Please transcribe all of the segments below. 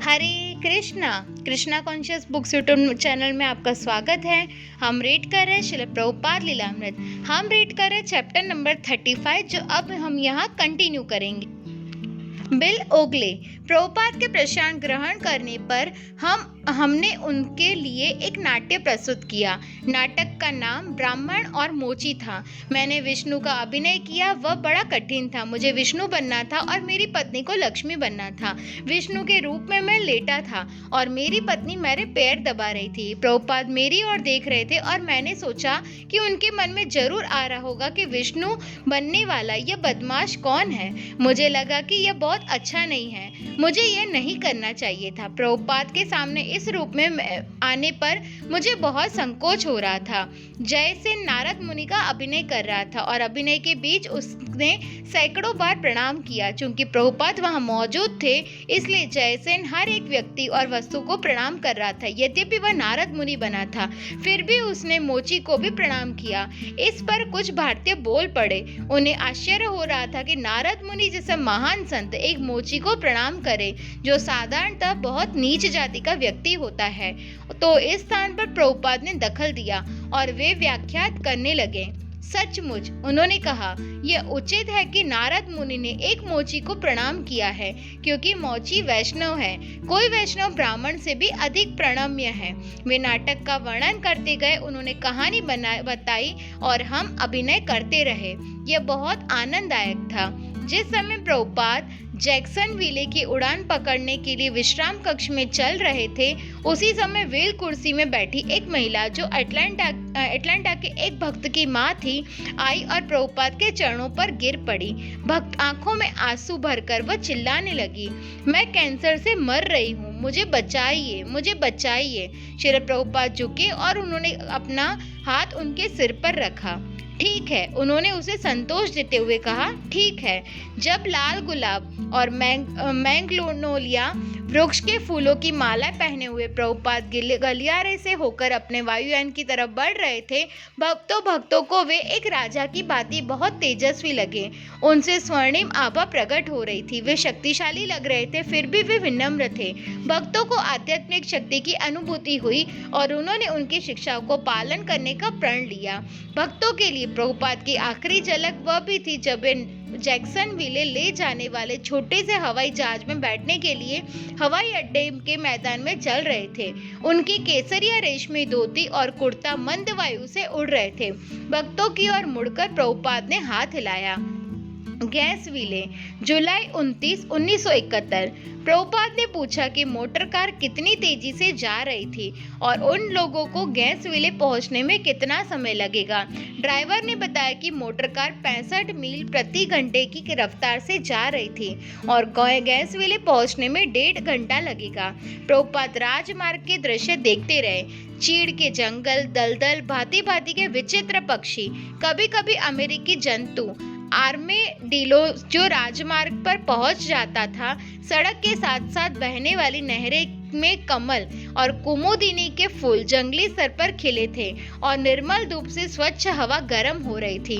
हरे Krishna. Krishna conscious books YouTube channel में आपका स्वागत है। हम रीड कर रहे हैं श्रील प्रभुपाद लीलामृत। हम रीड कर रहे हैं चैप्टर नंबर 35, जो अब हम यहाँ कंटिन्यू करेंगे। बिल ओगले। प्रभुपाद के प्रशांत ग्रहण करने पर हमने उनके लिए एक नाट्य प्रस्तुत किया। नाटक का नाम ब्राह्मण और मोची था। मैंने विष्णु का अभिनय किया। वह बड़ा कठिन था। मुझे विष्णु बनना था और मेरी पत्नी को लक्ष्मी बनना था। विष्णु के रूप में मैं लेटा था और मेरी पत्नी मेरे पैर दबा रही थी। प्रभुपाद मेरी ओर देख रहे थे और मैंने सोचा कि उनके मन में जरूर आ रहा होगा कि विष्णु बनने वाला यह बदमाश कौन है। मुझे लगा कि यह बहुत अच्छा नहीं है, मुझे यह नहीं करना चाहिए था। प्रभुपाद के सामने इस रूप में आने पर मुझे बहुत संकोच हो रहा था। जयसेन नारद मुनि का अभिनय कर रहा था और अभिनय के बीच उसने सैकड़ों बार प्रणाम किया। चूंकि प्रभुपाद वहां मौजूद थे, इसलिए जयसेन हर एक व्यक्ति और वस्तु को प्रणाम कर रहा था। यद्यपि वह नारद मुनि बना था, फिर भी उसने मोची को भी प्रणाम किया। इस पर कुछ भारतीय बोल पड़े। उन्हें आश्चर्य हो रहा था कि नारद मुनि जैसा महान संत एक मोची को प्रणाम करे, जो साधारणतः बहुत नीच जाति का व्यक्ति होता है। तो इस स्थान पर प्रभुपाद ने दखल दिया और वे व्याख्यात करने लगे। सचमुच, उन्होंने कहा, यह उचित है कि नारद मुनि ने एक मोची को प्रणाम किया है, क्योंकि मोची वैष्णव है। कोई वैष्णव ब्राह्मण से भी अधिक प्रणम्य है। वे नाटक का वर्णन करते गए, उन्होंने कहानी बताई और हम अभिनय करते रहे। यह बहुत आनंददायक था। जिस समय प्रभुपाद जैक्सनविले की उड़ान पकड़ने के लिए विश्राम कक्ष में चल रहे थे, उसी समय व्हील कुर्सी में बैठी एक महिला, जो अटलांटा के एक भक्त की माँ थी, आई और प्रभुपाद के चरणों पर गिर पड़ी। भक्त आंखों में आंसू भरकर वह चिल्लाने लगी, मैं कैंसर से मर रही हूँ, मुझे बचाइए, मुझे बचाइए। श्री प्रभुपाद झुके और उन्होंने अपना हाथ उनके सिर पर रखा। ठीक है, उन्होंने उसे संतोष देते हुए कहा, ठीक है। जब लाल गुलाब और मैग्नोलिया वृक्ष के फूलों की माला पहने हुए प्रभुपाद गलियारे से होकर अपने वायुयान की तरफ बढ़ रहे थे, भक्तों को वे एक राजा की भांति बहुत तेजस्वी लगे। उनसे स्वर्णिम आभा प्रकट हो रही थी। वे शक्तिशाली लग रहे थे, फिर भी वे विनम्र थे। भक्तों को आध्यात्मिक शक्ति की अनुभूति हुई और उन्होंने उनकी शिक्षाओं को पालन करने का प्रण लिया। भक्तों के लिए प्रभुपाद की आखिरी झलक वह भी थी जब वे जैक्सनविले ले जाने वाले छोटे से हवाई जहाज में बैठने के लिए हवाई अड्डे के मैदान में चल रहे थे। उनकी केसरिया रेशमी धोती और कुर्ता मंद वायु से उड़ रहे थे। भक्तों की ओर मुड़कर प्रभुपाद ने हाथ हिलाया। गैसविले, जुलाई 29, 1971। प्रभुपाद ने पूछा कि मोटर कार कितनी तेजी से जा रही थी और उन लोगों को गैसविले पहुंचने में कितना समय लगेगा। ड्राइवर ने बताया कि मोटर कार 65 मील प्रति घंटे की रफ्तार से जा रही थी और गैसविले पहुंचने में 1.5 घंटा लगेगा। प्रभुपाद राजमार्ग के दृश्य देखते रहे। चीड़ के जंगल, दलदल, भांति भांति के विचित्र पक्षी, कभी कभी अमेरिकी जंतु, आर्मेडिलो जो राजमार्ग पर पहुंच जाता था। सड़क के साथ साथ बहने वाली नहरें में कमल और कुमुदिनी के फूल जंगली स्तर पर खिले थे और निर्मल धूप से स्वच्छ हवा गर्म हो रही थी।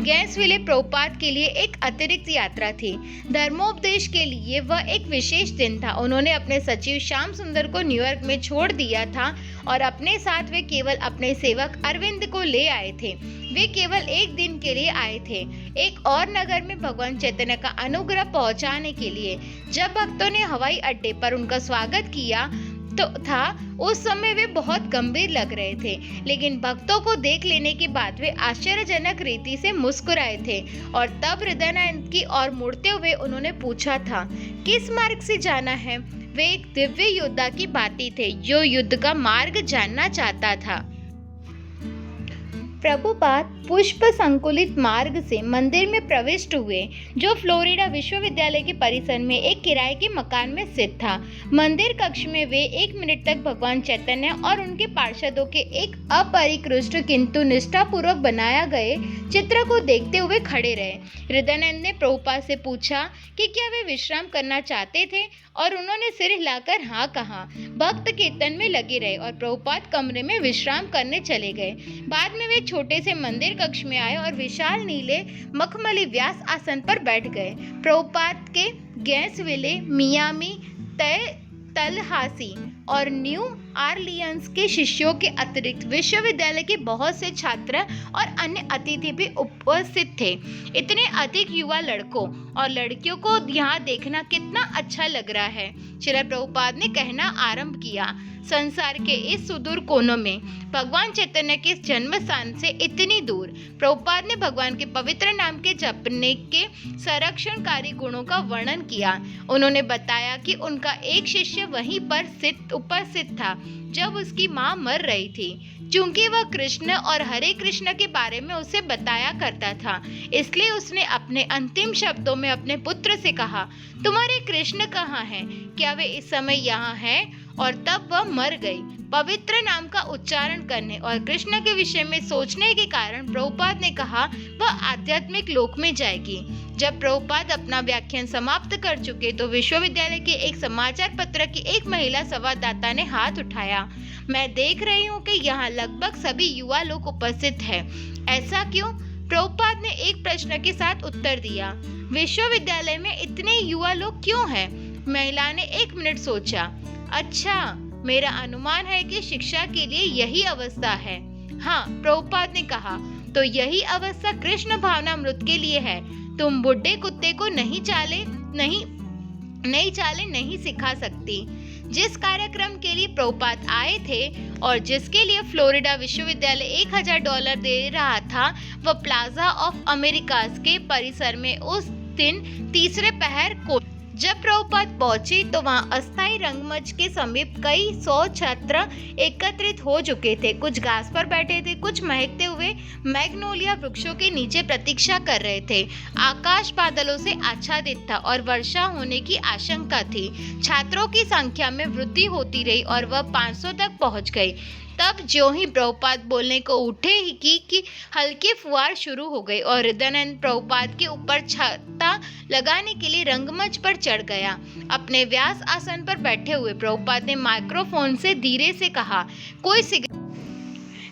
गैसविले प्रभुपाद के लिए एक अतिरिक्त यात्रा थी। धर्मोपदेश के लिए वह एक विशेष दिन था। उन्होंने अपने सचिव श्याम सुंदर को न्यूयॉर्क में छोड़ दिया था और अपने साथ वे केवल अपने सेवक अरविंद को ले आए थे। वे केवल एक दिन के लिए आए थे, एक और नगर में भगवान चैतन्य का अनुग्रह पहुंचाने के लिए। जब भक्तों ने हवाई अड्डे पर उनका स्वागत किया उस समय वे बहुत गंभीर लग रहे थे, लेकिन भक्तों को देख लेने के बाद वे आश्चर्यजनक रीति से मुस्कुराए थे। और तब हृदयानंद की ओर मुड़ते हुए उन्होंने पूछा था, किस मार्ग से जाना है। वे एक दिव्य योद्धा की भांति थे, जो युद्ध का मार्ग जानना चाहता था। प्रभुपाद पुष्प संकुलित मार्ग से मंदिर में प्रविष्ट हुए, जो फ्लोरिडा विश्वविद्यालय के परिसर में एक किराए के मकान में स्थित था। मंदिर कक्ष में वे 1 मिनट तक भगवान चैतन्य और उनके पार्षदों के एक अपरिकृष्ट किंतु निष्ठापूर्वक बनाया गए चित्र को देखते हुए खड़े रहे। हृदयानंद ने प्रभुपाद से पूछा कि क्या वे विश्राम करना चाहते थे, और उन्होंने सिर हिलाकर हाँ कहा। भक्त कीर्तन में लगे रहे और प्रभुपाद कमरे में विश्राम करने चले गए। बाद में वे छोटे से मंदिर कक्ष में आए और विशाल नीले मखमली व्यास आसन पर बैठ गए। प्रभुपाद के गैसविले मियामी तय तलहासी और न्यू ऑरलियंस के शिष्यों के अतिरिक्त विश्वविद्यालय के बहुत से छात्र और अन्य अतिथि भी उपस्थित थे। इतने अधिक युवा लड़कों और लड़कियों को यहाँ देखना कितना अच्छा लग रहा है, श्रील प्रभुपाद ने कहना आरंभ किया। संसार के इस सुदूर कोनों में भगवान चैतन्य के जन्म स्थान से इतनी दूर प्रभुपाद ने भगवान के पवित्र नाम के जपने के संरक्षणकारी गुणों का वर्णन किया। उन्होंने बताया कि उनका एक शिष्य वहीं पर उपस्थित था जब उसकी मां मर रही थी। चूंकि वह कृष्ण और हरे कृष्ण के बारे में उसे बताया करता था, इसलिए उसने अपने अंतिम शब्दों में अपने पुत्र से कहा, तुम्हारे कृष्ण कहाँ हैं? क्या वे इस समय यहाँ हैं? और तब वह मर गई। पवित्र नाम का उच्चारण करने और कृष्ण के विषय में सोचने के कारण प्रभुपाद ने कहा वह आध्यात्मिक लोक में जाएगी। जब प्रभुपाद अपना व्याख्यान समाप्त कर चुके तो विश्वविद्यालय के एक समाचार पत्र की एक महिला संवाददाता ने हाथ उठाया। मैं देख रही हूँ कि यहाँ लगभग सभी युवा लोग उपस्थित हैं। ऐसा क्यों? प्रभुपाद ने एक प्रश्न के साथ उत्तर दिया। विश्वविद्यालय में इतने युवा लोग क्यों हैं? महिला ने 1 मिनट सोचा। अच्छा, मेरा अनुमान है कि शिक्षा के लिए यही अवस्था है। हाँ, प्रभुपाद ने कहा, तो यही अवस्था कृष्ण भावनामृत के लिए है। तुम बुढ़े कुत्ते को नहीं चाले नहीं सिखा सकती। जिस कार्यक्रम के लिए प्रभुपाद आए थे और जिसके लिए फ्लोरिडा विश्वविद्यालय $1000 दे रहा था, वह प्लाजा ऑफ अमेरिकास के परिसर में उस दिन तीसरे पहर को जब प्रभुपाद पहुंचे तो वहां अस्थायी रंगमंच के समीप कई 100 छात्र एकत्रित हो चुके थे। कुछ घास पर बैठे थे, कुछ महकते हुए मैग्नोलिया वृक्षों के नीचे प्रतीक्षा कर रहे थे। आकाश बादलों से आच्छादित था और वर्षा होने की आशंका थी। छात्रों की संख्या में वृद्धि होती रही और वह 500 तक पहुंच गई। तब ज्यों ही प्रभुपाद बोलने को उठे ही कि हल्की फुहार शुरू हो गई और हृदयानंद प्रभुपाद के ऊपर छाता लगाने के लिए रंगमंच पर चढ़ गया। अपने व्यास आसन पर बैठे हुए प्रभुपाद ने माइक्रोफोन से धीरे से कहा, कोई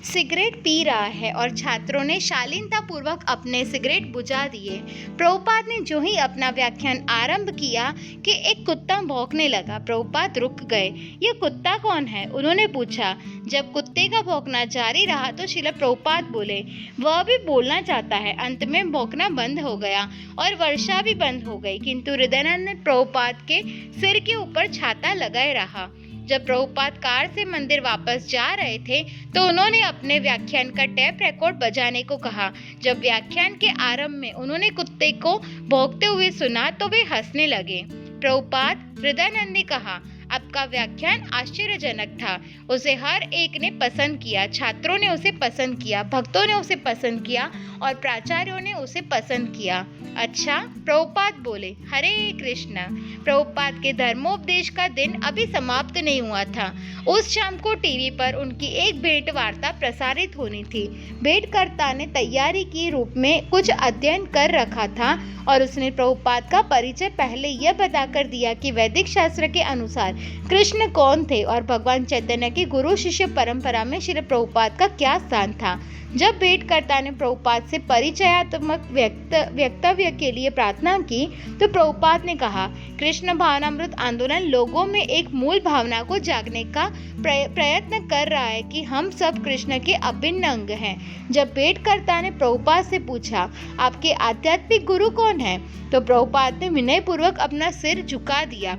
सिगरेट पी रहा है, और छात्रों ने शालीनता पूर्वक अपने सिगरेट बुझा दिए। प्रभुपाद ने जो ही अपना व्याख्यान आरंभ किया कि एक कुत्ता भौंकने लगा। प्रभुपाद रुक गए। ये कुत्ता कौन है? उन्होंने पूछा। जब कुत्ते का भौंकना जारी रहा तो श्रील प्रभुपाद बोले, वह भी बोलना चाहता है। अंत में भौंकना बंद हो गया और वर्षा भी बंद हो गई, किंतु हृदयानंद प्रभुपाद के सिर के ऊपर छाता लगाए रहा। जब प्रभुपाद कार से मंदिर वापस जा रहे थे तो उन्होंने अपने व्याख्यान का टेप रिकॉर्ड बजाने को कहा। जब व्याख्यान के आरंभ में उन्होंने कुत्ते को भौंकते हुए सुना तो वे हंसने लगे। प्रभुपाद, हृदयानंद ने कहा, आपका व्याख्यान आश्चर्यजनक था। उसे हर एक ने पसंद किया। छात्रों ने उसे पसंद किया, भक्तों ने उसे पसंद किया और प्राचार्यों ने उसे पसंद किया। अच्छा, प्रभुपाद बोले, हरे कृष्ण। प्रभुपाद के धर्मोपदेश का दिन अभी समाप्त नहीं हुआ था। उस शाम को टीवी पर उनकी एक भेंट वार्ता प्रसारित होनी थी। भेंटकर्ता ने तैयारी के रूप में कुछ अध्ययन कर रखा था और उसने प्रभुपाद का परिचय पहले यह बताकर दिया कि वैदिक शास्त्र के अनुसार कृष्ण कौन थे और भगवान चैतन्य की गुरु शिष्य परंपरा में श्री प्रभुपाद का क्या स्थान था। जब भेंटकर्ता ने प्रभुपाद से परिचयात्मक वक्तव्य के लिए प्रार्थना की तो प्रभुपाद ने कहा, कृष्ण भावनामृत आंदोलन लोगों में एक मूल भावना को जागने का प्रयत्न कर रहा है कि हम सब कृष्ण के अभिन्न अंग हैं। जब भेंटकर्ता ने प्रभुपाद से पूछा, आपके आध्यात्मिक गुरु कौन है, तो प्रभुपाद ने विनयपूर्वक अपना सिर झुका दिया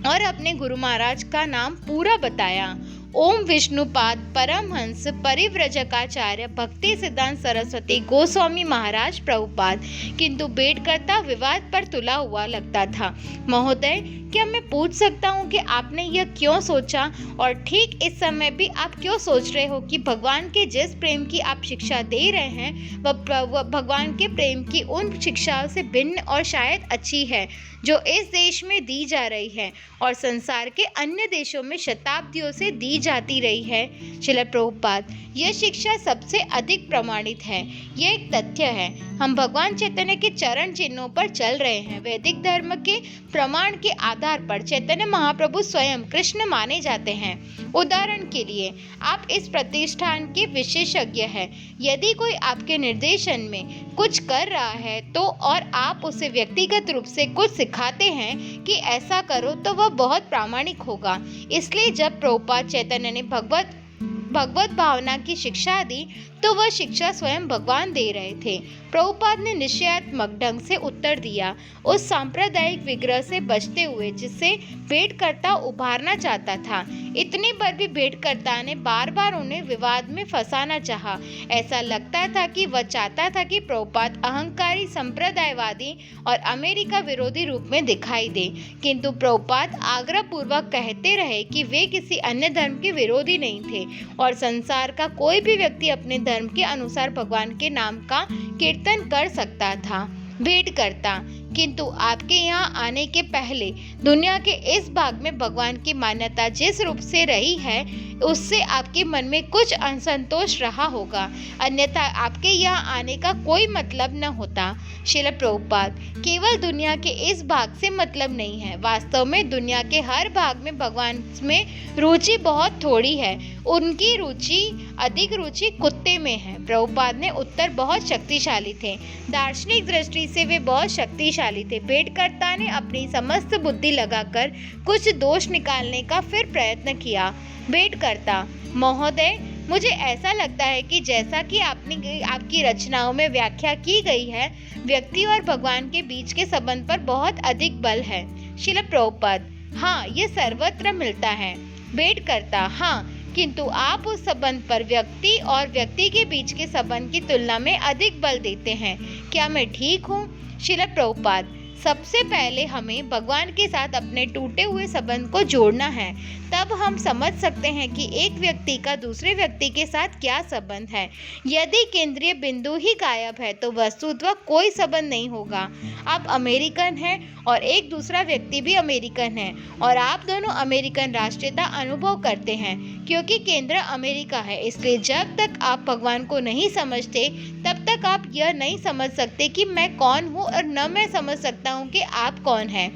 और अपने गुरु महाराज का नाम पूरा बताया। ओम विष्णुपाद परमहंस परिव्रजकाचार्य भक्ति सिद्धांत सरस्वती गोस्वामी महाराज प्रभुपाद। किंतु भेंटकर्ता विवाद पर तुला हुआ लगता था। महोदय, क्या मैं पूछ सकता हूँ कि आपने यह क्यों सोचा और ठीक इस समय भी आप क्यों सोच रहे हो कि भगवान के जिस प्रेम की आप शिक्षा दे रहे हैं वह भगवान के प्रेम की उन शिक्षाओं से भिन्न और शायद अच्छी है जो इस देश में दी जा रही है और संसार के अन्य देशों में शताब्दियों से दी जाती रही है। श्रील प्रभुपाद, यह शिक्षा सबसे अधिक प्रमाणित है। यह एक तथ्य है। हम भगवान चैतन्य के चरण चिन्हों पर चल रहे हैं। वैदिक धर्म के प्रमाण के आधार पर चैतन्य महाप्रभु स्वयं कृष्ण माने जाते हैं। उदाहरण के लिए, आप इस प्रतिष्ठान के विशेषज्ञ हैं। यदि कोई आपके निर्देशन में कुछ कर रहा है तो और आप उसे व्यक्तिगत रूप से कुछ सिखाते हैं कि ऐसा करो, तो वह बहुत प्रामाणिक होगा। इसलिए जब प्रभुपाद चैतन्य ने भगवत भावना की शिक्षा दी तो वह शिक्षा स्वयं भगवान दे रहे थे। प्रभुपाद ने निश्चयात्मक ढंग से उत्तर दिया, उस सांप्रदायिक विग्रह से बचते हुए जिसे भेंटकर्ता उभारना चाहता था। इतने पर भी भेंटकर्ता ने बार बार उन्हें विवाद में फंसाना चाहा। ऐसा लगता था कि वह चाहता था कि प्रभुपाद अहंकारी, संप्रदायवादी और अमेरिका विरोधी रूप में दिखाई दे, किंतु प्रभुपाद आग्रह पूर्वक कहते रहे कि वे किसी अन्य धर्म के विरोधी नहीं थे और संसार का कोई भी व्यक्ति अपने धर्म के अनुसार भगवान के नाम का कीर्तन कर सकता था। भेंटकर्ता, किंतु आपके यहाँ आने के पहले दुनिया के इस भाग में भगवान की मान्यता जिस रूप से रही है उससे आपके मन में कुछ असंतोष रहा होगा, अन्यथा आपके यहाँ आने का कोई मतलब न होता। श्रील प्रभुपाद, केवल दुनिया के इस भाग से मतलब नहीं है। वास्तव में दुनिया के हर भाग में भगवान में रुचि बहुत थोड़ी है। उनकी अधिक रुचि कुत्ते में है। प्रभुपाद ने उत्तर बहुत शक्तिशाली थे। दार्शनिक दृष्टि से वे बहुत शक्तिशाली थे। भेंटकर्ता ने अपनी समस्त बुद्धि लगाकर कुछ दोष निकालने का फिर प्रयत्न किया। भेंटकर्ता महोदय, मुझे ऐसा लगता है कि जैसा कि आपकी रचनाओं में व्याख्या की गई है, व्यक्ति और भगवान के बीच के संबंध पर बहुत अधिक बल है। श्रील प्रभुपाद, हाँ, ये सर्वत्र मिलता है। भेंटकर्ता, हाँ, किंतु आप उस संबंध पर व्यक्ति और व्यक्ति के बीच के संबंध की तुलना में अधिक बल देते हैं। क्या मैं ठीक हूँ? श्रील प्रभुपाद, सबसे पहले हमें भगवान के साथ अपने टूटे हुए संबंध को जोड़ना है, तब हम समझ सकते हैं कि एक व्यक्ति का दूसरे व्यक्ति के साथ क्या संबंध है। यदि केंद्रीय बिंदु ही गायब है तो वस्तुतः कोई संबंध नहीं होगा। आप अमेरिकन हैं और एक दूसरा व्यक्ति भी अमेरिकन है और आप दोनों अमेरिकन राष्ट्रीयता अनुभव करते हैं क्योंकि केंद्र अमेरिका है। इसलिए जब तक आप भगवान को नहीं समझते तब तक आप यह नहीं समझ सकते कि मैं कौन हूँ और न मैं समझ सकता हूँ कि आप कौन हैं।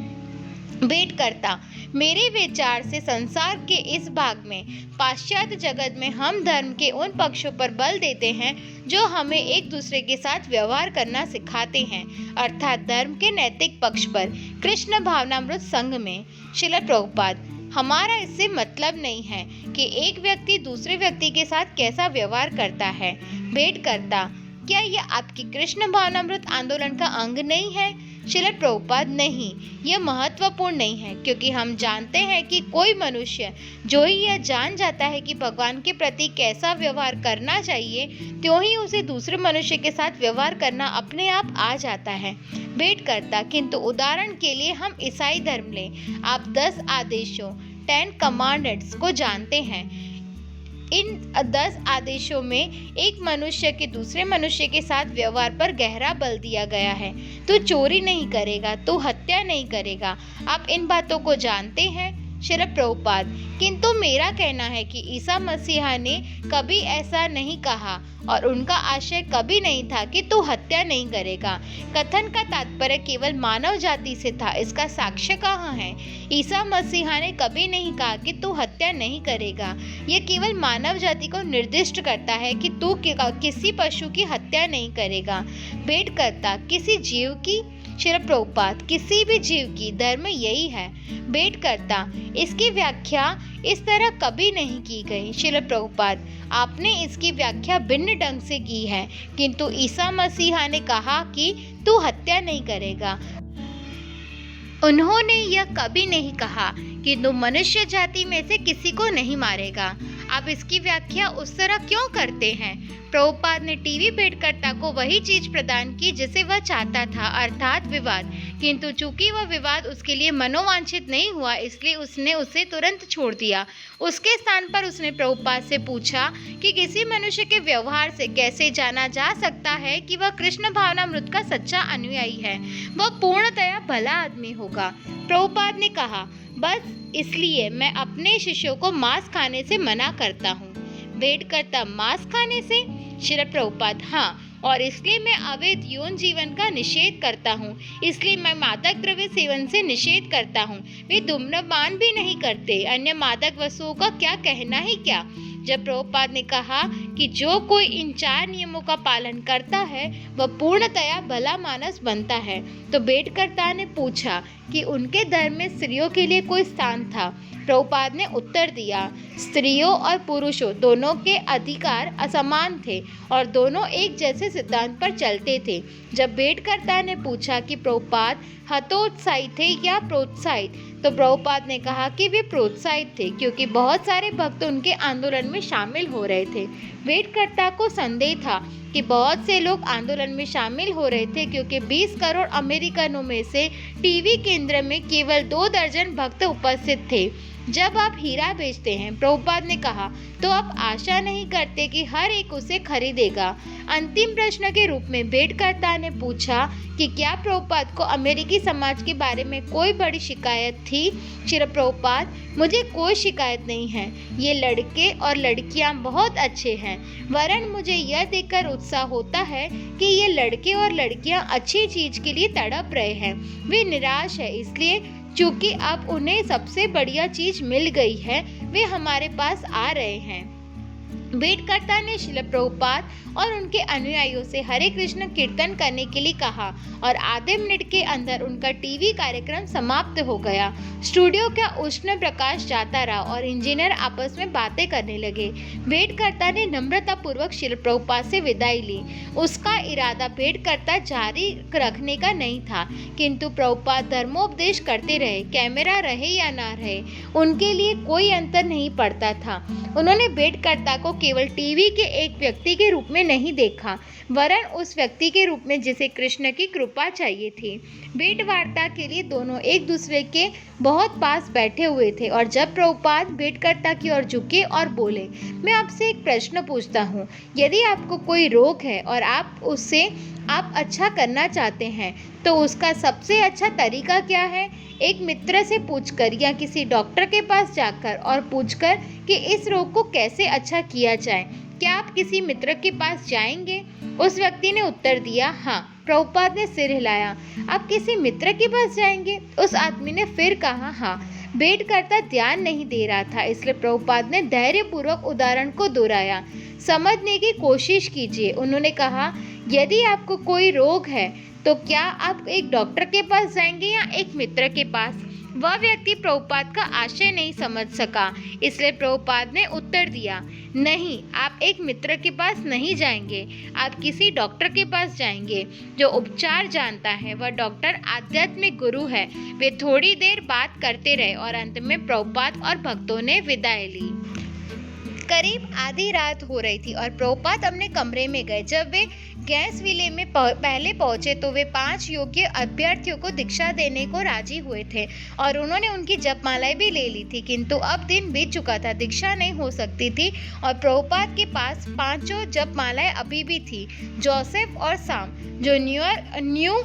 भेंटकर्ता, मेरे विचार से संसार के इस भाग में, पाश्चात्य जगत में, हम धर्म के उन पक्षों पर बल देते हैं जो हमें एक दूसरे के साथ व्यवहार करना सिखाते हैं, अर्थात धर्म के नैतिक पक्ष पर। कृष्ण भावनामृत संघ में। श्रील प्रभुपाद, हमारा इससे मतलब नहीं है कि एक व्यक्ति दूसरे व्यक्ति के साथ कैसा व्यवहार करता है। भेंटकर्ता, क्या यह आपकी कृष्ण भावनामृत आंदोलन का अंग नहीं है? श्रील प्रभुपाद, नहीं, यह महत्वपूर्ण नहीं है क्योंकि हम जानते हैं कि कोई मनुष्य जो ही यह जान जाता है कि भगवान के प्रति कैसा व्यवहार करना चाहिए, त्यों ही उसे दूसरे मनुष्य के साथ व्यवहार करना अपने आप आ जाता है। भेंटकर्ता, किंतु उदाहरण के लिए हम ईसाई धर्म लें। आप 10 आदेशों 10 कमांडेंट्स को जानते हैं। इन 10 आदेशों में एक मनुष्य के दूसरे मनुष्य के साथ व्यवहार पर गहरा बल दिया गया है। तू चोरी नहीं करेगा, तू हत्या नहीं करेगा। आप इन बातों को जानते हैं? श्रील प्रभुपाद, किंतु मेरा कहना है कि ईसा मसीहा ने कभी ऐसा नहीं कहा और उनका आशय कभी नहीं था कि तू हत्या नहीं करेगा। कथन का तात्पर्य केवल मानव जाति से था। इसका साक्ष्य कहाँ है? ईसा मसीहा ने कभी नहीं कहा कि तू हत्या नहीं करेगा। यह केवल मानव जाति को निर्दिष्ट करता है कि तू किसी पशु की हत्या नहीं करेगा। भेंटकर्ता, किसी जीव की? श्रील प्रभुपाद, किसी भी जीव की। धर्म यही है। भेंटकर्ता, इसकी व्याख्या इस तरह कभी नहीं की गई। श्रील प्रभुपाद, आपने इसकी व्याख्या भिन्न ढंग से की है, किंतु ईसा मसीहा ने कहा कि तू हत्या नहीं करेगा। उन्होंने यह कभी नहीं कहा कि तू मनुष्य जाति में से किसी को नहीं मारेगा। आप इसकी व्याख्या उस तरह क्यों करते हैं? प्रभुपाद ने टीवी भेंटकर्ता को वही चीज प्रदान की जिसे वह चाहता था, अर्थात विवाद, किंतु चूंकि वह विवाद उसके लिए मनोवांछित नहीं हुआ इसलिए उसने उसे तुरंत छोड़ दिया। उसके स्थान पर उसने प्रभुपाद से पूछा कि किसी मनुष्य के व्यवहार से कैसे जाना जा सकता है कि वह कृष्ण भावनामृत का सच्चा अनुयायी है, वह पूर्णतया भला आदमी होगा। प्रभुपाद ने कहा, बस इसलिए मैं अपने शिष्यों को मांस खाने से मना करता हूँ। भेंटकर्ता, मांस खाने से? श्रील प्रभुपाद, हाँ, और इसलिए मैं अवैध यौन जीवन का निषेध करता हूँ। इसलिए मैं मादक द्रव्य सेवन से निषेध करता हूँ। वे धूम्रपान भी नहीं करते। अन्य मादक वस्तुओं का क्या कहना ही क्या। जब प्रभुपाद ने कहा कि जो कोई इन 4 नियमों का पालन करता है वह पूर्णतया भला मानस बनता है, तो भेंटकर्ता ने पूछा कि उनके धर्म में स्त्रियों के लिए कोई स्थान था। प्रभुपाद ने उत्तर दिया, स्त्रियों और पुरुषों दोनों के अधिकार असमान थे और दोनों एक जैसे सिद्धांत पर चलते थे। जब भेंटकर्ता ने पूछा कि प्रभुपाद हतोत्साहित थे या प्रोत्साहित, तो प्रभुपाद ने कहा कि वे प्रोत्साहित थे, क्योंकि बहुत सारे भक्त उनके आंदोलन में शामिल हो रहे थे। भेंटकर्ता को संदेह था कि बहुत से लोग आंदोलन में शामिल हो रहे थे, क्योंकि 20 करोड़ अमेरिकनों में से टीवी केंद्र में केवल 2 दर्जन भक्त उपस्थित थे। जब आप हीरा बेचते हैं, प्रभुपाद ने कहा, तो आप आशा नहीं करते कि हर एक उसे खरीदेगा। अंतिम प्रश्न के रूप में भेंटकर्ता ने पूछा कि क्या प्रभुपाद को अमेरिकी समाज के बारे में कोई बड़ी शिकायत थी। श्री प्रभुपाद, मुझे कोई शिकायत नहीं है। ये लड़के और लड़कियां बहुत अच्छे हैं, वरन मुझे यह देखकर उत्साह होता है कि ये लड़के और लड़कियां अच्छी चीज के लिए तड़प रहे हैं। वे निराश है इसलिए चूंकि अब उन्हें सबसे बढ़िया चीज मिल गई है, वे हमारे पास आ रहे हैं। भेंटकर्ता ने श्रील प्रभुपाद और उनके अनुयायियों से हरे कृष्ण कीर्तन करने के लिए कहा और आधे मिनट के अंदर उनका टीवी कार्यक्रम समाप्त हो गया। स्टूडियो का उष्ण प्रकाश जाता रहा और इंजीनियर आपस में बातें करने लगे। भेंटकर्ता ने नम्रतापूर्वक श्रील प्रभुपाद से विदाई ली। उसका इरादा भेंटकर्ता जारी रखने का नहीं था, किंतु प्रभुपाद धर्मोपदेश करते रहे। कैमरा रहे या ना रहे, उनके लिए कोई अंतर नहीं पड़ता था। उन्होंने भेंटकर्ता को केवल टीवी के एक व्यक्ति के रूप में नहीं देखा, वरन उस व्यक्ति के रूप में जिसे कृष्ण की कृपा चाहिए थी। भेंट वार्ता के लिए दोनों एक दूसरे के बहुत पास बैठे हुए थे और जब प्रभुपाद भेंटकर्ता की ओर झुके और बोले, मैं आपसे एक प्रश्न पूछता हूँ। यदि आपको कोई रोग है और आप अच्छा करना चाहते हैं, तो उसका सबसे अच्छा तरीका क्या है? एक मित्र से पूछकर या किसी डॉक्टर के पास जाकर और पूछकर कि इस रोग को कैसे अच्छा किया जाए। क्या आप किसी मित्र के पास जाएंगे? उस व्यक्ति ने उत्तर दिया, हाँ। प्रभुपाद ने सिर हिलाया। आप किसी मित्र के पास जाएंगे? उस आदमी ने फिर कहा, हाँ। भेंटकर्ता ध्यान नहीं दे रहा था, इसलिए प्रभुपाद ने धैर्यपूर्वक उदाहरण को दोहराया। समझने की कोशिश कीजिए। उन्होंने कहा, यदि आपको कोई रोग है तो क्या आप एक डॉक्टर के पास जाएंगे या एक मित्र के पास? वह व्यक्ति प्रभुपाद का आशय नहीं समझ सका, इसलिए प्रभुपाद ने उत्तर दिया, नहीं, आप एक मित्र के पास नहीं जाएंगे, आप किसी डॉक्टर के पास जाएंगे जो उपचार जानता है। वह डॉक्टर आध्यात्मिक गुरु है। वे थोड़ी देर बात करते रहे और अंत में प्रभुपाद और भक्तों ने विदाई ली। करीब आधी रात हो रही थी और प्रभुपाद अपने कमरे में गए। जब वे गैस विले में पहले पहुंचे तो वे 5 योग्य अभ्यर्थियों को दीक्षा देने को राजी हुए थे और उन्होंने उनकी जपमालाएं भी ले ली थी, किंतु अब दिन बीत चुका था, दीक्षा नहीं हो सकती थी और प्रभुपाद के पास 5 जपमालाएं अभी भी थी। जोसेफ और साम, जो न्यू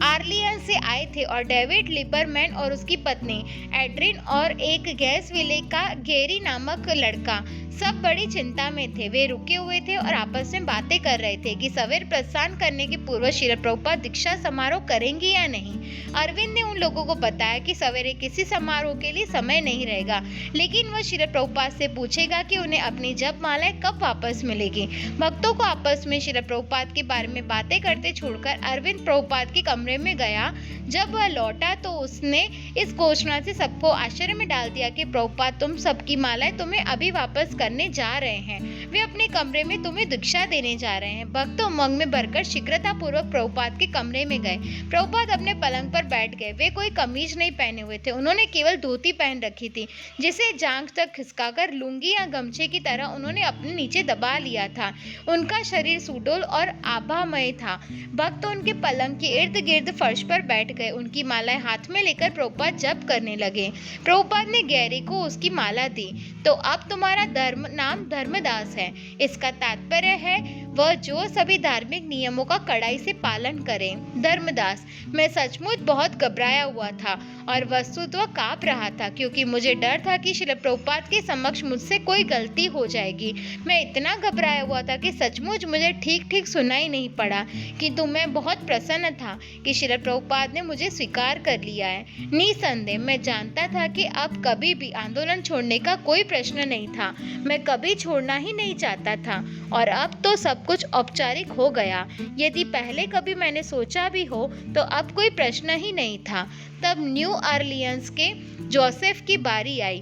आर्लियन से आए थे, और डेविड लिबरमैन और उसकी पत्नी एड्रिन और एक गैस विले का गेरी नामक लड़का, सब बड़ी चिंता में थे। वे रुके हुए थे और आपस में बातें कर रहे थे कि सवेरे प्रस्थान करने के पूर्व श्रील प्रभुपाद दीक्षा समारोह करेंगे या नहीं। अरविंद ने उन लोगों को बताया कि सवेरे किसी समारोह के लिए समय नहीं रहेगा, लेकिन वह श्रील प्रभुपाद से पूछेगा कि उन्हें अपनी जपमालाएं कब वापस मिलेगी। भक्तों को आपस में श्रील प्रभुपाद के बारे में बातें करते छोड़कर अरविंद प्रभुपाद के कमरे में गया। जब वह लौटा तो उसने इस घोषणा से सबको आश्चर्य में डाल दिया कि प्रभुपाद, तुम सबकी मालाएं तुम्हें अभी वापस करने जा रहे हैं। वे अपने कमरे में तुम्हें दीक्षा देने जा रहे हैं। भक्त उमंग में भरकर शीघ्रतापूर्वक प्रभुपाद के कमरे में गए। प्रभुपाद अपने पलंग पर बैठ गए। वे कोई कमीज नहीं पहने हुए थे, उन्होंने केवल धोती पहन रखी थी, जिसे जांघ तक खिसकाकर लुंगी या गमछे की तरह उन्होंने अपने नीचे दबा लिया था। उनका शरीर सुडौल और आभामय था। भक्त उनके पलंग के इर्द गिर्द फर्श पर बैठ गए। उनकी मालाएं हाथ में लेकर प्रभुपाद जप करने लगे। प्रभुपाद ने गैरी को उसकी माला दी। तो अब तुम्हारा नाम धर्मदास है। इसका तात्पर्य है वह जो सभी धार्मिक नियमों का कड़ाई से पालन करे। धर्मदास, मैं सचमुच बहुत घबराया हुआ था और वस्तुतः कांप रहा था, क्योंकि मुझे डर था कि श्रील प्रभुपाद के समक्ष मुझसे कोई गलती हो जाएगी। मैं इतना घबराया हुआ था कि सचमुच मुझे ठीक ठीक सुनाई नहीं पड़ा, किंतु मैं बहुत प्रसन्न था कि श्रील प्रभुपाद ने मुझे स्वीकार कर लिया है। निसंदेह मैं जानता था कि अब कभी भी आंदोलन छोड़ने का कोई प्रश्न नहीं था। मैं कभी छोड़ना ही नहीं चाहता था और अब तो सब कुछ औपचारिक हो गया। यदि पहले कभी मैंने सोचा भी हो तो अब कोई प्रश्न ही नहीं था। तब न्यू ऑरलियंस के जोसेफ की बारी आई।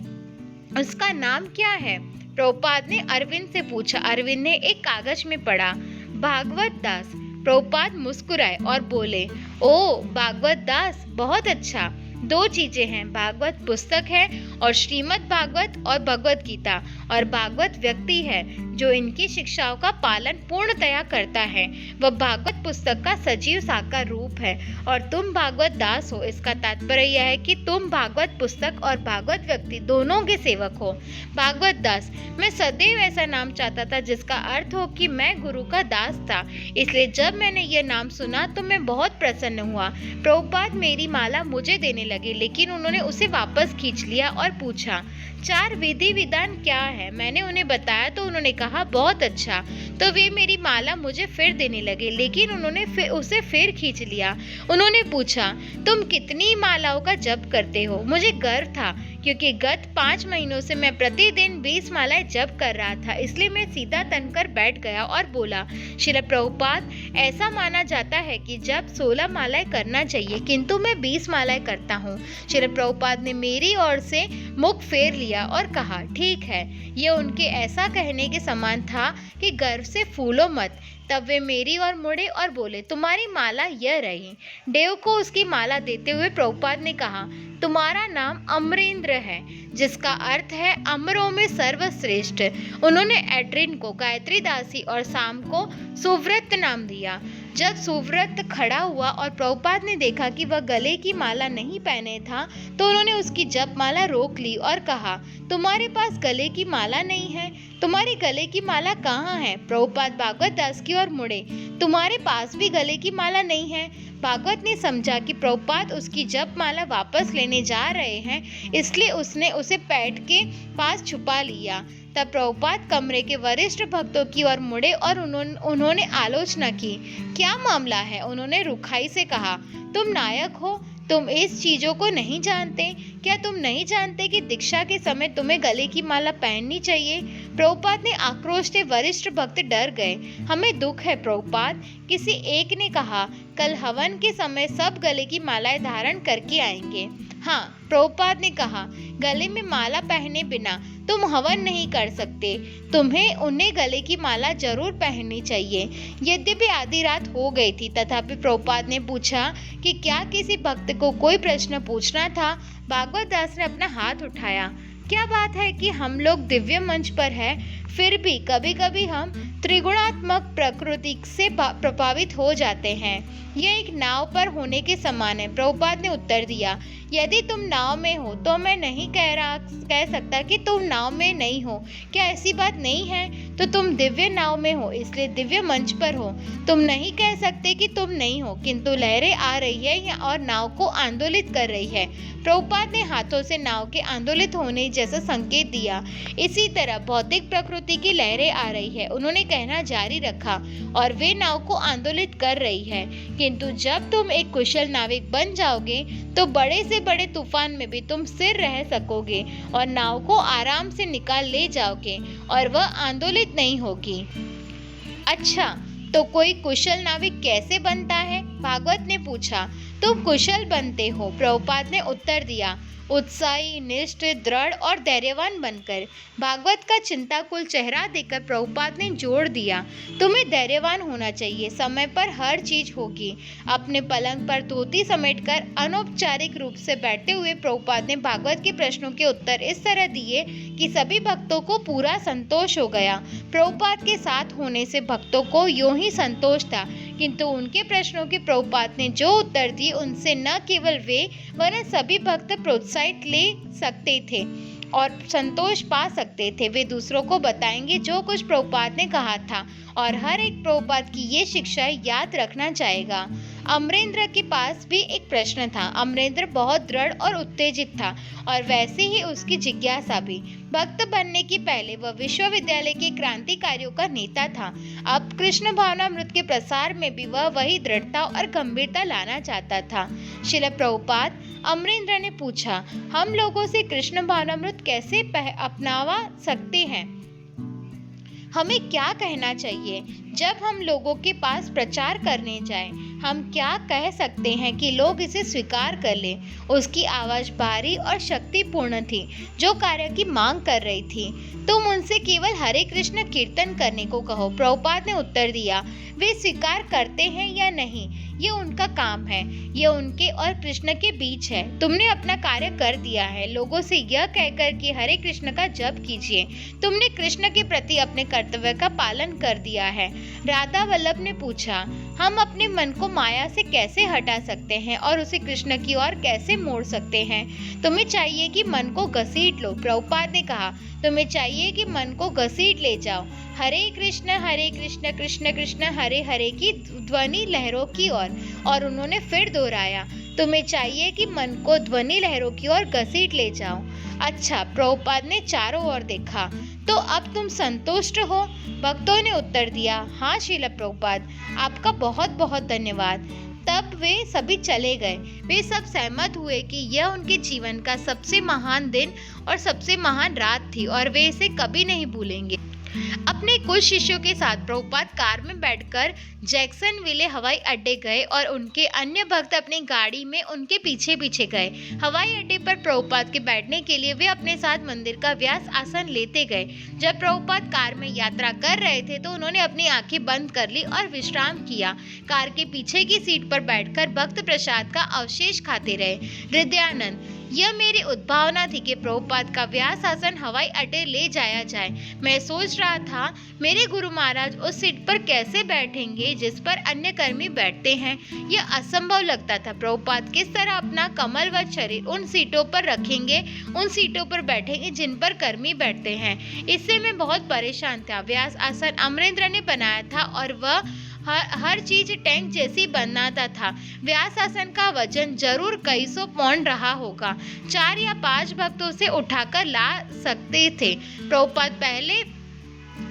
उसका नाम क्या है? प्रभुपाद ने अरविंद से पूछा। अरविंद ने एक कागज में पढ़ा, भागवत दास। प्रभुपाद मुस्कुराए और बोले, ओ भागवत दास, बहुत अच्छा। दो चीजें हैं, भागवत पुस्तक है और श्रीमद् भागवत और भगवत गीता, और भागवत व्यक्ति है जो इनकी शिक्षाओं का पालन पूर्णतया करता है। वह भागवत पुस्तक का सजीव साकार रूप है और तुम भागवत दास हो। इसका तात्पर्य यह है कि तुम भागवत पुस्तक और भागवत व्यक्ति दोनों के सेवक हो। भागवत दास, मैं सदैव ऐसा नाम चाहता था जिसका अर्थ हो कि मैं गुरु का दास था, इसलिए जब मैंने यह नाम सुना तो मैं बहुत प्रसन्न हुआ। प्रभुपाद मेरी माला मुझे देने लगे, लेकिन उन्होंने उसे वापस खींच लिया और पूछा, 4 विधि विधान क्या है? मैंने उन्हें बताया तो उन्होंने कहा, बहुत अच्छा। तो वे मेरी माला मुझे फिर देने लगे, लेकिन उन्होंने उसे फिर खींच लिया। उन्होंने पूछा, तुम कितनी मालाओं का जप करते हो? मुझे गर्व था, क्योंकि गत 5 महीनों से मैं प्रतिदिन 20 मालाएं जप कर रहा था, इसलिए मैं सीधा तनकर बैठ गया और बोला, श्रील प्रभुपाद, ऐसा माना जाता है कि जब 16 मालाएं करना चाहिए, किंतु मैं 20 मालाएं करता हूँ। श्रील प्रभुपाद ने मेरी ओर से मुख फेर लिया और कहा, ठीक है। ये उनके ऐसा कहने के समान था कि गर्व से फूलो मत। तब वे मेरी ओर मुड़े और बोले, तुम्हारी माला यह रही। देव को उसकी माला देते हुए प्रभुपाद ने कहा, तुम्हारा नाम अमरेंद्र है, जिसका अर्थ है अमरों में सर्वश्रेष्ठ। उन्होंने एड्रिन को गायत्री दासी और शाम को सुव्रत नाम दिया। जब सुव्रत खड़ा हुआ और प्रभुपाद ने देखा कि वह गले की माला नहीं पहने था, तो उन्होंने उसकी जप माला रोक ली और कहा, तुम्हारे पास गले की माला नहीं है? तुम्हारी गले की माला कहाँ है? प्रभुपाद भागवत दास की ओर मुड़े, तुम्हारे पास भी गले की माला नहीं है? भागवत ने समझा कि प्रभुपाद उसकी जप माला वापस लेने जा रहे हैं, इसलिए उसने उसे पैट के पास छुपा लिया। तब प्रभुपाद कमरे के वरिष्ठ भक्तों की ओर मुड़े और उन्होंने आलोचना की। क्या मामला है? उन्होंने रुखाई से कहा, तुम नायक हो, तुम इस चीजों को नहीं जानते? क्या तुम नहीं जानते कि दीक्षा के समय तुम्हें गले की माला पहननी चाहिए? प्रभुपाद ने आक्रोश से वरिष्ठ भक्त डर गए। हमें दुख है प्रभुपाद, किसी एक ने कहा, कल हवन के समय सब गले की मालाएं धारण करके आएंगे। हाँ, प्रभुपाद ने कहा, गले में माला पहने बिना तुम हवन नहीं कर सकते। तुम्हें उन्हें गले की माला जरूर पहननी चाहिए। यद्यपि आधी रात हो गई थी, तथापि प्रभुपाद ने पूछा कि क्या किसी भक्त को कोई प्रश्न पूछना था। भागवत दास ने अपना हाथ उठाया। क्या बात है कि हम लोग दिव्य मंच पर हैं, फिर भी कभी कभी हम त्रिगुणात्मक प्रकृति से प्रभावित हो जाते हैं। यह एक नाव पर होने के समान है। प्रभुपाद ने उत्तर दिया, यदि तुम नाव में हो तो मैं नहीं कह सकता कि तुम नाव में नहीं हो। क्या ऐसी बात नहीं है? तो तुम दिव्य नाव में हो, इसलिए दिव्य मंच पर हो। तुम नहीं कह सकते कि तुम नहीं हो, किंतु लहरें आ रही है और नाव को आंदोलित कर रही है। प्रभुपाद ने हाथों से नाव के आंदोलित होने जैसा संकेत दिया। इसी तरह भौतिक प्रकृति की लहरें आ रही है, उन्होंने कहना जारी रखा, और वे नाव को आंदोलित कर रही है। किंतु जब तुम एक कुशल नाविक बन जाओगे तो बड़े से बड़े तूफान में भी तुम स्थिर रह सकोगे और नाव को आराम से निकाल ले जाओगे और वह आंदोलित नहीं होगी। अच्छा, तो कोई कुशल नाविक कैसे बनता है? भागवत ने पूछा। तुम कुशल बनते हो, प्रभुपाद ने उत्तर दिया, उत्साही, निष्ठ, दृढ़ और धैर्यवान बनकर। भागवत का चिंताकुल चेहरा देखकर प्रभुपाद ने जोर दिया, तुम्हें धैर्यवान होना चाहिए, समय पर हर चीज होगी। अपने पलंग पर धोती समेटकर अनौपचारिक रूप से बैठते हुए प्रभुपाद ने भागवत के प्रश्नों के उत्तर इस तरह दिए कि सभी भक्तों को पूरा संतोष हो गया। प्रभुपाद के साथ होने से भक्तों को यूं ही संतोष था, किंतु उनके प्रश्नों के प्रभुपाद ने जो उत्तर दिए उनसे न केवल वे वरन सभी भक्त प्रोत्साहित ले सकते थे। और संतोष पा सकते थे। वे दूसरों को बताएंगे जो कुछ प्रभुपाद ने कहा था और हर एक प्रभुपाद की ये शिक्षा याद रखना चाहेगा। अमरेंद्र के पास भी एक प्रश्न था। अमरेंद्र बहुत दृढ़ और उत्तेजित था और वैसे ही उसकी जिज्ञासा भी। भक्त बनने के पहले वह विश्वविद्यालय के क्रांतिकारियों का नेता था। अब कृष्ण भावनामृत के प्रसार में भी वह वही दृढ़ता और गंभीरता लाना चाहता था। श्रील प्रभुपाद, अमरेंद्र ने पूछा, हम लोगों से कृष्ण भावनामृत कैसे अपनावा सकते हैं? हमें क्या कहना चाहिए जब हम लोगों के पास प्रचार करने जाएं? हम क्या कह सकते हैं कि लोग इसे स्वीकार कर लें? उसकी आवाज भारी और शक्तिपूर्ण थी, जो कार्य की मांग कर रही थी। तुम उनसे केवल हरे कृष्ण कीर्तन करने को कहो। प्रभुपाद ने उत्तर दिया, वे स्वीकार करते हैं या नहीं ये उनका काम है, ये उनके और कृष्ण के बीच है। तुमने अपना कार्य कर दिया है। लोगों से यह कहकर कि हरे कृष्ण का जप कीजिए, तुमने कृष्ण के प्रति अपने कर्तव्य का पालन कर दिया है। राधा वल्लभ ने पूछा, हम अपने मन को माया से कैसे हटा सकते हैं और उसे कृष्ण की ओर कैसे मोड़ सकते हैं? तुम्हें चाहिए कि मन को घसीट लो। प्रभुपाद ने कहा, तुम्हें चाहिए कि मन को घसीट ले जाओ हरे कृष्ण कृष्ण कृष्ण हरे हरे की ध्वनि लहरों की ओर। और उन्होंने फिर दोहराया, तुम्हें चाहिए कि मन को ध्वनि लहरों की ओर घसीट ले जाओ। अच्छा, प्रभुपाद ने चारों ओर देखा, तो अब तुम संतुष्ट हो? भक्तों ने उत्तर दिया, हाँ श्रील प्रभुपाद, आपका बहुत बहुत धन्यवाद। तब वे सभी चले गए। वे सब सहमत हुए कि यह उनके जीवन का सबसे महान दिन और सबसे महान रात थी और वे इसे कभी नहीं भूलेंगे। अपने कुछ शिष्यों के साथ प्रभुपाद कार में बैठकर जैक्सनविले हवाई अड्डे गए और उनके अन्य भक्त अपनी गाड़ी में उनके पीछे पीछे गए। हवाई अड्डे पर प्रभुपाद के बैठने के लिए वे अपने साथ मंदिर का व्यास आसन लेते गए। जब प्रभुपाद कार में यात्रा कर रहे थे तो उन्होंने अपनी आंखें बंद कर ली और विश्राम किया। कार के पीछे की सीट पर बैठकर भक्त प्रसाद का अवशेष खाते रहे। हृदयानंद, यह मेरी उद्भावना थी कि प्रभुपाद का व्यास आसन हवाई अड्डे ले जाया जाए। मैं सोच रहा था, मेरे गुरु महाराज उस सीट पर कैसे बैठेंगे जिस पर अन्य कर्मी बैठते हैं? यह असंभव लगता था। प्रभुपाद किस तरह अपना कमलवत शरीर उन सीटों पर रखेंगे, उन सीटों पर बैठेंगे जिन पर कर्मी बैठते हैं? इससे मैं बहुत परेशान था। व्यास आसन अमरेंद्र ने बनाया था और वह हर चीज टैंक जैसी बनाता था। व्यास आसन का वजन जरूर कई सौ पौंड रहा होगा। 4 या 5 भक्त उसे उठाकर ला सकते थे। प्रभुपाद पहले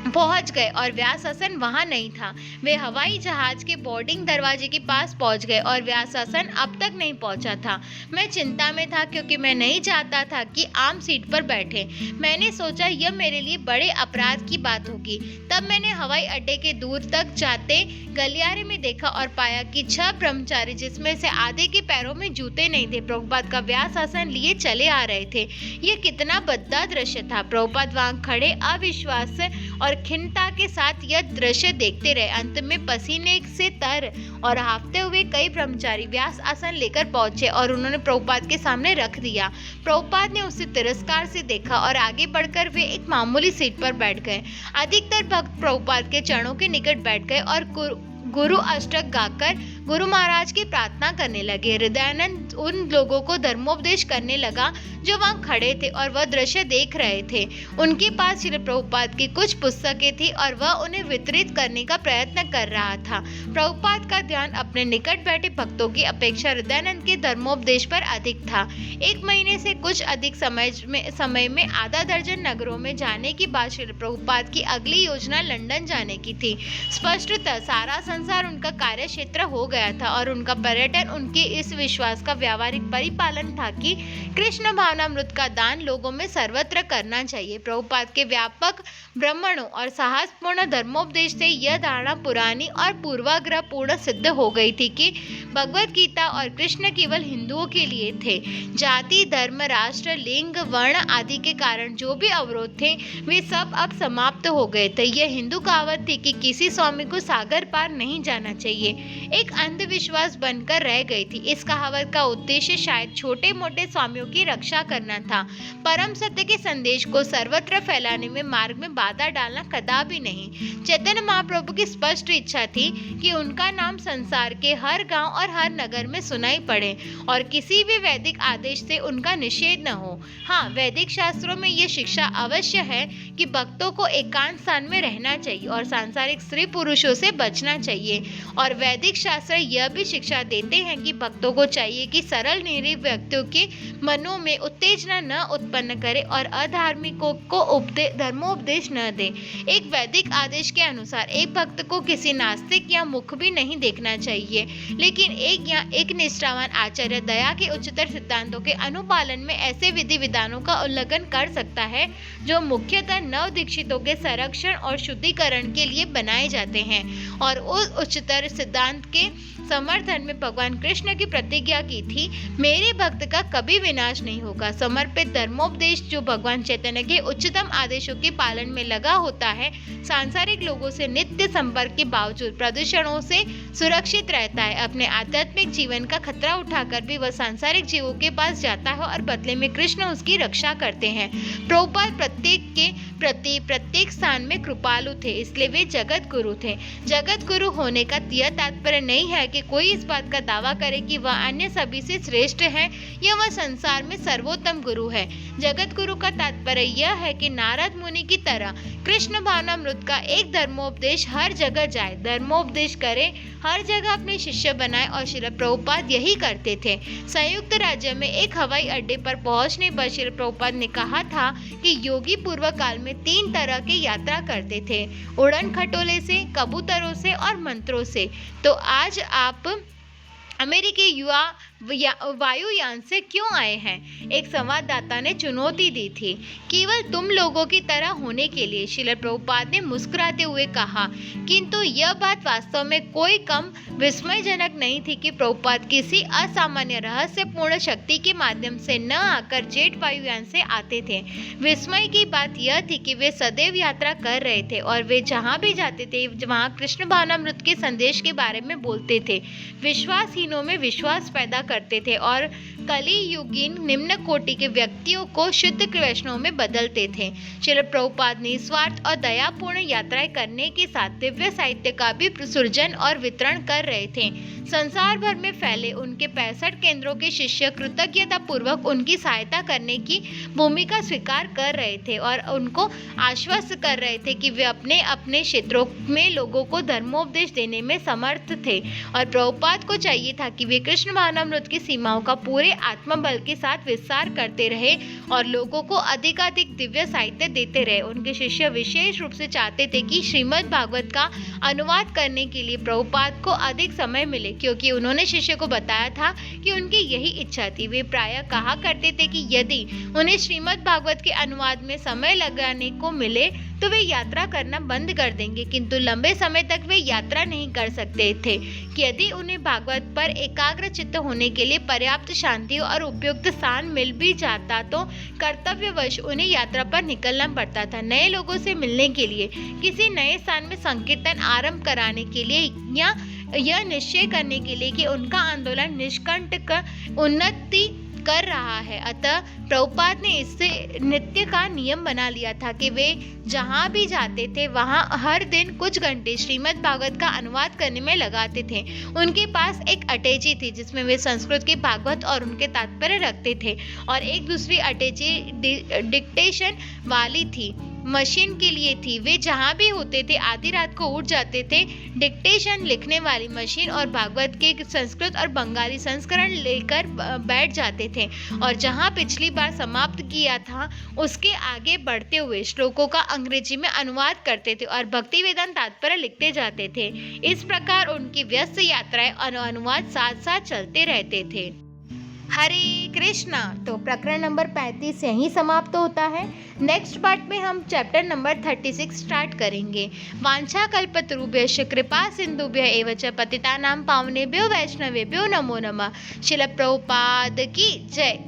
पहुंच गए और व्यास आसन वहां नहीं था। वे हवाई जहाज के बोर्डिंग दरवाजे के पास पहुंच गए और व्यास आसन अब तक नहीं पहुंचा था। मैं चिंता में था क्योंकि मैं नहीं चाहता था कि आम सीट पर बैठे। मैंने सोचा यह मेरे लिए बड़े अपराध की बात होगी। तब मैंने हवाई अड्डे के दूर तक जाते गलियारे में देखा और पाया कि 6 ब्रह्मचारी, जिसमें से आधे के पैरों में जूते नहीं थे, प्रभुपाद का व्यास आसन लिए चले आ रहे थे। यह कितना भद्दा दृश्य था। प्रभुपाद वहां खड़े अविश्वास और खिन्नता के साथ यह दृश्य देखते रहे। अंत में पसीने से तर और हांफते हुए कई ब्रह्मचारी व्यास आसन लेकर पहुंचे और उन्होंने प्रभुपाद के सामने रख दिया। प्रभुपाद ने उसे तिरस्कार से देखा और आगे बढ़कर वे एक मामूली सीट पर बैठ गए। अधिकतर भक्त प्रभुपाद के चरणों के निकट बैठ गए और गुरु अष्टक गाकर गुरु महाराज की प्रार्थना करने लगे। हृदयानंद उन लोगों को धर्मोपदेश करने लगा जो वहां खड़े थे और वह दृश्य देख रहे थे। उनके पास श्री प्रभुपाद की कुछ पुस्तकें थी और वह उन्हें वितरित करने का प्रयत्न कर रहा था। प्रभुपाद का ध्यान अपने निकट बैठे भक्तों की अपेक्षा हृदयानंद के धर्मोपदेश पर अधिक था। 1 महीने से कुछ अधिक समय में आधा दर्जन नगरों में जाने की बाद श्री प्रभुपाद की अगली योजना लंदन जाने की थी। स्पष्टतः सारा संसार उनका कार्य क्षेत्र हो गया था और उनका पर्यटन उनके इस विश्वास का व्यावहारिक परिपालन था कि कृष्ण भावनामृत का दान लोगों में सर्वत्र करना चाहिए। प्रभुपाद के व्यापक ब्राह्मणों और साहसपूर्ण धर्मोपदेश से यह धारणा पुरानी और पूर्वाग्रह पूर्ण सिद्ध हो गई थी कि भगवत गीता और कृष्ण केवल हिंदुओं के लिए थे। जाति, धर्म, राष्ट्र, लिंग, वर्ण आदि के कारण जो भी अवरोध थे वे सब अब समाप्त हो गए थे। यह हिंदू कहावत थी कि किसी स्वामी को सागर पार नहीं जाना चाहिए। एक अंधविश्वास बनकर रह गई थी। इस कहावत का उद्देश्य शायद छोटे मोटे स्वामियों की रक्षा करना था, परम सत्य के संदेश को सर्वत्र फैलाने में मार्ग में बाधा डालना कदापि नहीं। चैतन्य महाप्रभु की स्पष्ट इच्छा थी कि उनका नाम संसार के हर गांव और हर नगर में सुनाई पड़े और किसी भी वैदिक आदेश से उनका निषेध न हो। हाँ, वैदिक शास्त्रों में ये शिक्षा अवश्य है कि भक्तों को एकांत स्थान में रहना चाहिए और सांसारिक स्त्री पुरुषों से बचना चाहिए। और वैदिक शास्त्र यह भी शिक्षा देते हैं कि भक्तों को चाहिए कि सरल निरीह व्यक्तियों के मनों में उत्तेजना न उत्पन्न करे और अधार्मिकों को धर्मोपदेश न दे। एक वैदिक आदेश के अनुसार एक भक्त को किसी नास्तिक या मुख भी नहीं देखना चाहिए, लेकिन एक निष्ठावान आचार्य दया के उच्चतर सिद्धांतों के अनुपालन में ऐसे विधि विधानों का उल्लंघन कर सकता है जो मुख्यतः नव दीक्षितों के संरक्षण और शुद्धिकरण के लिए बनाए जाते हैं। और उस उच्चतर सिद्धांत के समर्थन में भगवान कृष्ण की प्रतिज्ञा की थी, मेरे भक्त का कभी विनाश नहीं होगा। समर्पित धर्मोपदेश जो भगवान चैतन्य के उच्चतम आदेशों के पालन में लगा होता है, सांसारिक लोगों से नित्य संपर्क के बावजूद प्रदूषणों से सुरक्षित रहता है। अपने आध्यात्मिक जीवन का खतरा उठाकर भी वह सांसारिक जीवों के पास जाता है और बदले में कृष्ण उसकी रक्षा करते हैं। प्रभुपाद प्रत्येक के प्रति प्रत्येक स्थान में कृपालु थे, इसलिए वे जगत गुरु थे। जगत गुरु होने का यह तात्पर्य नहीं है कि कोई इस बात का दावा करे कि वह अन्य सभी से श्रेष्ठ है या वह संसार में सर्वोत्तम गुरु है। जगत गुरु का तात्पर्य यह है कि नारद मुनि की तरह कृष्ण भावनामृत का एक धर्मोपदेश हर जगह जाए, धर्मोपदेश करे, हर जगह अपने शिष्य बनाए। और श्रील प्रभुपाद यही करते थे। संयुक्त राज्य में एक हवाई अड्डे पर पहुंचने पर श्रील प्रभुपाद ने कहा था कि योगी पूर्व काल में 3 तरह की यात्रा करते थे, उड़न खटोले से, कबूतरों से और मंत्रों से। तो आज आप अमेरिकी युवा वायुयान से क्यों आए हैं? एक संवाददाता ने चुनौती दी थी। केवल तुम लोगों की तरह होने के लिए, श्रील प्रभुपाद ने मुस्कुराते हुए कहा। किंतु यह बात वास्तव में कोई कम विस्मयजनक नहीं थी कि प्रभुपाद किसी असामान्य रहस्यपूर्ण शक्ति के माध्यम से न आकर जेट वायुयान से आते थे। विस्मय की बात यह थी कि वे सदैव यात्रा कर रहे थे और वे जहाँ भी जाते थे वहाँ कृष्ण भावनामृत के संदेश के बारे में बोलते थे, विश्वासहीनों में विश्वास पैदा करते थे और कली युगीन निम्न कोटि के व्यक्तियों को शुद्ध वैष्णव में बदलते थे। श्रील प्रभुपाद निस्वार्थ और दयापूर्ण यात्राएं करने के साथ दिव्य साहित्य का भी सृजन और वितरण कर रहे थे। संसार भर में फैले उनके 65 केंद्रों के शिष्य कृतज्ञता पूर्वक उनकी सहायता करने की भूमिका स्वीकार कर रहे थे और उनको आश्वस्त कर रहे थे कि वे अपने अपने क्षेत्रों में लोगों को धर्मोपदेश देने में समर्थ थे। और प्रभुपाद को चाहिए था कि वे कृष्ण भावनामृत की सीमाओं का पूरे आत्मबल के साथ विस्तार करते रहे और लोगों को अधिकाधिक दिव्य साहित्य देते रहे। उनके शिष्य विशेष रूप से चाहते थे कि श्रीमद् भागवत का अनुवाद करने के लिए प्रभुपाद को अधिक समय मिले, क्योंकि उन्होंने शिष्य को बताया था कि उनकी यही इच्छा थी। वे प्रायः कहा करते थे कि यदि उन्हें श्रीमद् भागवत के अनुवाद में समय लगाने को मिले तो वे यात्रा करना बंद कर देंगे, किंतु लंबे समय तक वे यात्रा नहीं कर सकते थे। कि यदि उन्हें भागवत पर एकाग्र चित्त होने के लिए पर्याप्त शांति और उपयुक्त स्थान मिल भी जाता तो कर्तव्यवश उन्हें यात्रा पर निकलना पड़ता था, नए लोगों से मिलने के लिए, किसी नए स्थान में संकीर्तन आरंभ कराने के लिए या यह निश्चय करने के लिए कि उनका आंदोलन निष्कंटक उन्नति कर रहा है। अतः प्रभुपाद ने इससे नित्य का नियम बना लिया था कि वे जहाँ भी जाते थे वहाँ हर दिन कुछ घंटे श्रीमद् भागवत का अनुवाद करने में लगाते थे। उनके पास एक अटैची थी जिसमें वे संस्कृत के भागवत और उनके तात्पर्य रखते थे और एक दूसरी अटैची डिक्टेशन वाली थी, मशीन के लिए थी। वे जहाँ भी होते थे आधी रात को उठ जाते थे, डिक्टेशन लिखने वाली मशीन और भागवत के संस्कृत और बंगाली संस्करण लेकर बैठ जाते थे और जहाँ पिछली बार समाप्त किया था उसके आगे बढ़ते हुए श्लोकों का अंग्रेजी में अनुवाद करते थे और भक्ति वेदांत तात्पर्य लिखते जाते थे। इस प्रकार उनकी व्यस्त यात्राएं और अनुवाद साथ साथ चलते रहते थे। हरे कृष्णा। तो प्रकरण नंबर 35 यहीं समाप्त होता है। नेक्स्ट पार्ट में हम चैप्टर नंबर 36 स्टार्ट करेंगे। वांछा कल्पतरुभ्यश्च कृपा सिंधुभ्यः एव च पतितानां पावनेभ्यो वैष्णवेभ्यो नमो नमः। श्रील प्रभुपाद की जय।